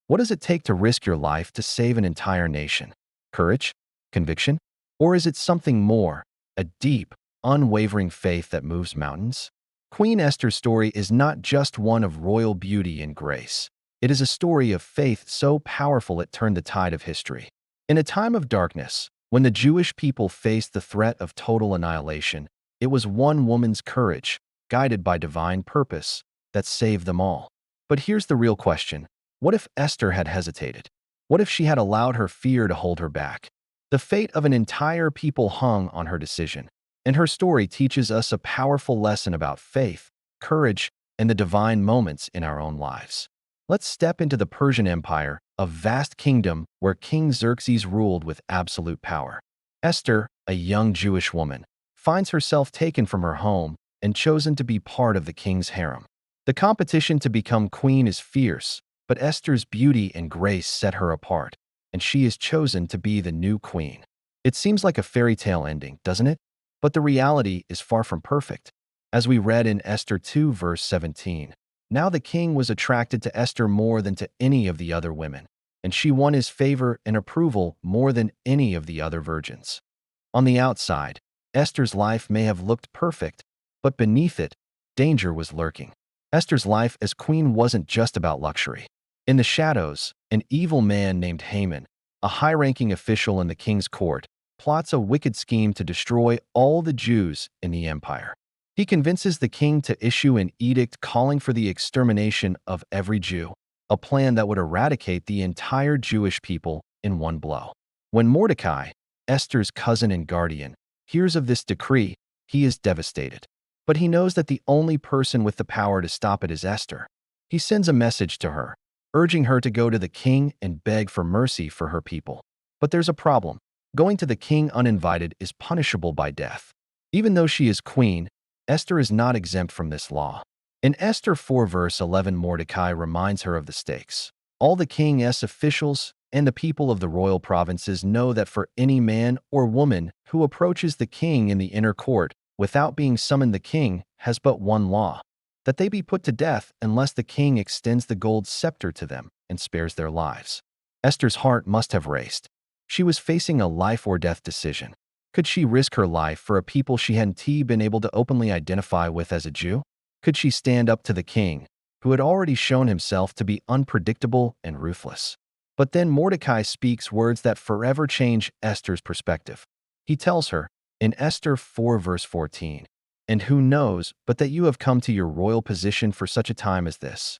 What does it take to risk your life to save an entire nation? Courage? Conviction? Or is it something more, a deep, unwavering faith that moves mountains? Queen Esther's story is not just one of royal beauty and grace. It is a story of faith so powerful it turned the tide of history. In a time of darkness, when the Jewish people faced the threat of total annihilation, it was one woman's courage, guided by divine purpose, that saved them all. But here's the real question. What if Esther had hesitated? What if she had allowed her fear to hold her back? The fate of an entire people hung on her decision, and her story teaches us a powerful lesson about faith, courage, and the divine moments in our own lives. Let's step into the Persian Empire, a vast kingdom where King Xerxes ruled with absolute power. Esther, a young Jewish woman, finds herself taken from her home and chosen to be part of the king's harem. The competition to become queen is fierce, but Esther's beauty and grace set her apart, and she is chosen to be the new queen. It seems like a fairy tale ending, doesn't it? But the reality is far from perfect. As we read in Esther 2 verse 17, now the king was attracted to Esther more than to any of the other women, and she won his favor and approval more than any of the other virgins. On the outside, Esther's life may have looked perfect, but beneath it, danger was lurking. Esther's life as queen wasn't just about luxury. In the shadows, an evil man named Haman, a high-ranking official in the king's court, plots a wicked scheme to destroy all the Jews in the empire. He convinces the king to issue an edict calling for the extermination of every Jew, a plan that would eradicate the entire Jewish people in one blow. When Mordecai, Esther's cousin and guardian, hears of this decree, he is devastated. But he knows that the only person with the power to stop it is Esther. He sends a message to her, urging her to go to the king and beg for mercy for her people. But there's a problem. Going to the king uninvited is punishable by death. Even though she is queen, Esther is not exempt from this law. In Esther 4 verse 11, Mordecai reminds her of the stakes. All the king's officials and the people of the royal provinces know that for any man or woman who approaches the king in the inner court without being summoned, the king has but one law: that they be put to death unless the king extends the gold scepter to them and spares their lives. Esther's heart must have raced. She was facing a life or death decision. Could she risk her life for a people she hadn't been able to openly identify with as a Jew? Could she stand up to the king, who had already shown himself to be unpredictable and ruthless? But then Mordecai speaks words that forever change Esther's perspective. He tells her, in Esther 4 verse 14, "And who knows but that you have come to your royal position for such a time as this?"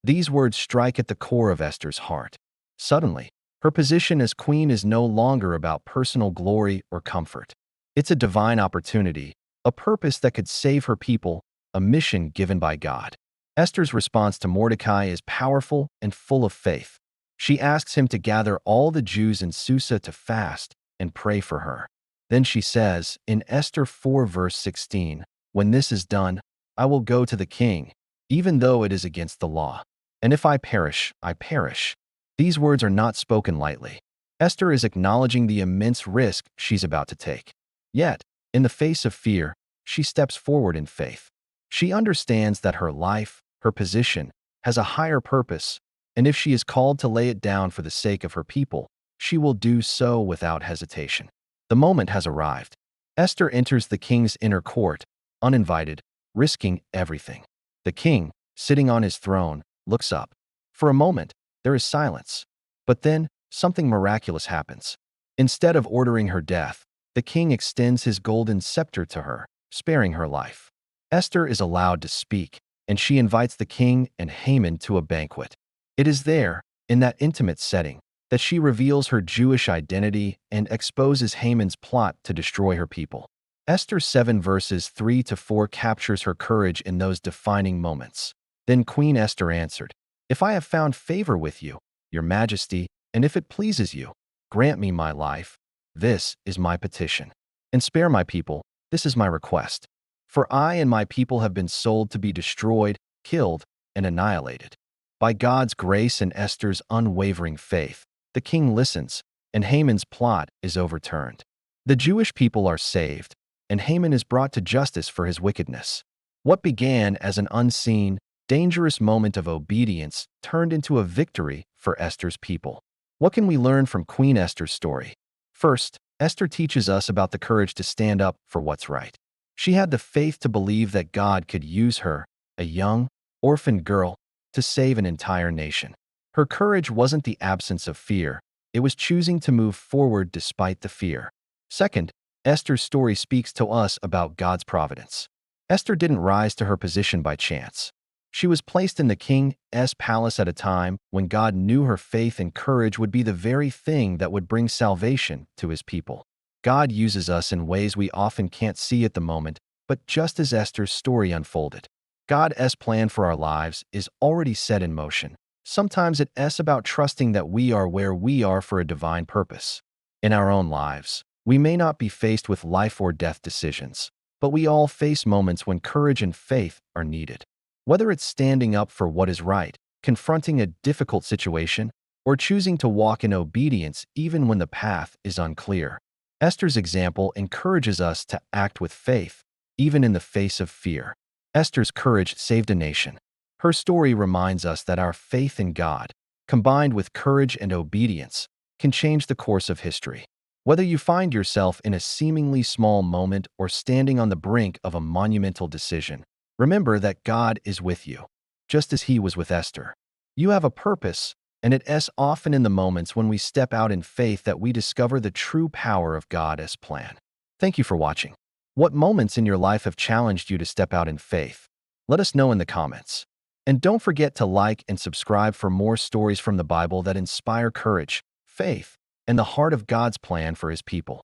These words strike at the core of Esther's heart. Suddenly, her position as queen is no longer about personal glory or comfort. It's a divine opportunity, a purpose that could save her people, a mission given by God. Esther's response to Mordecai is powerful and full of faith. She asks him to gather all the Jews in Susa to fast and pray for her. Then she says, in Esther 4 verse 16, "When this is done, I will go to the king, even though it is against the law. And if I perish, I perish." These words are not spoken lightly. Esther is acknowledging the immense risk she's about to take. Yet, in the face of fear, she steps forward in faith. She understands that her life, her position, has a higher purpose, and if she is called to lay it down for the sake of her people, she will do so without hesitation. The moment has arrived. Esther enters the king's inner court, uninvited, risking everything. The king, sitting on his throne, looks up. For a moment, there is silence. But then, something miraculous happens. Instead of ordering her death, the king extends his golden scepter to her, sparing her life. Esther is allowed to speak, and she invites the king and Haman to a banquet. It is there, in that intimate setting, that she reveals her Jewish identity and exposes Haman's plot to destroy her people. Esther 7 verses 3 to 4 captures her courage in those defining moments. Then Queen Esther answered, "If I have found favor with you, your majesty, and if it pleases you, grant me my life. This is my petition. And spare my people. This is my request. For I and my people have been sold to be destroyed, killed, and annihilated." By God's grace and Esther's unwavering faith, the king listens, and Haman's plot is overturned. The Jewish people are saved, and Haman is brought to justice for his wickedness. What began as an unseen, dangerous moment of obedience turned into a victory for Esther's people. What can we learn from Queen Esther's story? First, Esther teaches us about the courage to stand up for what's right. She had the faith to believe that God could use her, a young, orphaned girl, to save an entire nation. Her courage wasn't the absence of fear, it was choosing to move forward despite the fear. Second, Esther's story speaks to us about God's providence. Esther didn't rise to her position by chance. She was placed in the king's palace at a time when God knew her faith and courage would be the very thing that would bring salvation to his people. God uses us in ways we often can't see at the moment, but just as Esther's story unfolded, God's plan for our lives is already set in motion. Sometimes it's about trusting that we are where we are for a divine purpose. In our own lives, we may not be faced with life or death decisions, but we all face moments when courage and faith are needed. Whether it's standing up for what is right, confronting a difficult situation, or choosing to walk in obedience even when the path is unclear, Esther's example encourages us to act with faith, even in the face of fear. Esther's courage saved a nation. Her story reminds us that our faith in God, combined with courage and obedience, can change the course of history. Whether you find yourself in a seemingly small moment or standing on the brink of a monumental decision, remember that God is with you, just as He was with Esther. You have a purpose, and it's often in the moments when we step out in faith that we discover the true power of God's plan. Thank you for watching. What moments in your life have challenged you to step out in faith? Let us know in the comments. And don't forget to like and subscribe for more stories from the Bible that inspire courage, faith, and the heart of God's plan for His people.